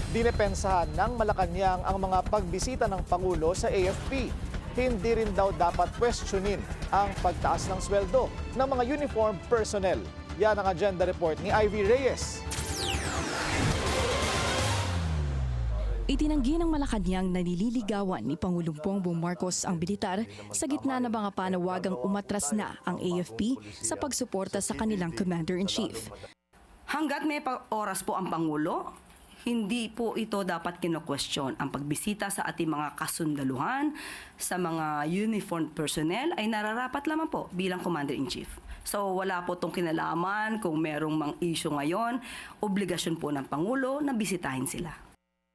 Dinepensahan ng Malacanang ang mga pagbisita ng Pangulo sa AFP. Hindi rin daw dapat questionin ang pagtaas ng sweldo ng mga uniform personnel. Yan ang agenda report ni Ivy Reyes. Itinanggi ng Malacanang na nililigawan ni Pangulong Bongbong Marcos ang militar sa gitna ng mga panawagang umatras na ang AFP sa pagsuporta sa kanilang Commander-in-Chief. Hanggat may oras po ang Pangulo, hindi po ito dapat kino-question. Ang pagbisita sa ating mga kasundaluhan, sa mga uniformed personnel ay nararapat lamang po bilang Commander-in-Chief. So wala po itong kinalaman kung merong mang issue ngayon, obligasyon po ng Pangulo na bisitahin sila.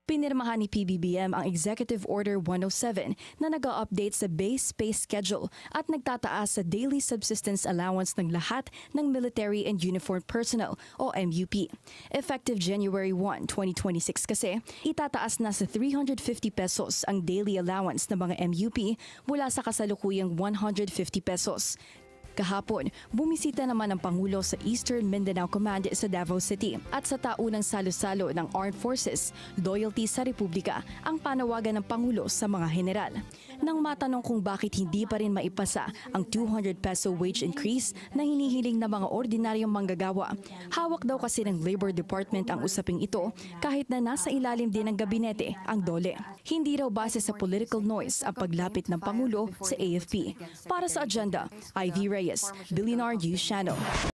Pinirmahan ni PBBM ang Executive Order 107 na nag-update sa base pay schedule at nagtataas sa daily subsistence allowance ng lahat ng military and uniformed personnel o MUP. Effective January 1, 2026 kasi, itataas na sa 350 pesos ang daily allowance ng mga MUP mula sa kasalukuyang 150 pesos. Kahapon, bumisita naman ang Pangulo sa Eastern Mindanao Command sa Davao City at sa taunang salo-salo ng Armed Forces, Loyalty sa Republika ang panawagan ng Pangulo sa mga general. Nang matanong kung bakit hindi pa rin maipasa ang 200 peso wage increase na hinihiling ng mga ordinaryong manggagawa, hawak daw kasi ng Labor Department ang usaping ito kahit na nasa ilalim din ng gabinete ang DOLE. Hindi raw base sa political noise ang paglapit ng Pangulo sa AFP. Para sa agenda, Ivy Reyes, Billionaire News Channel.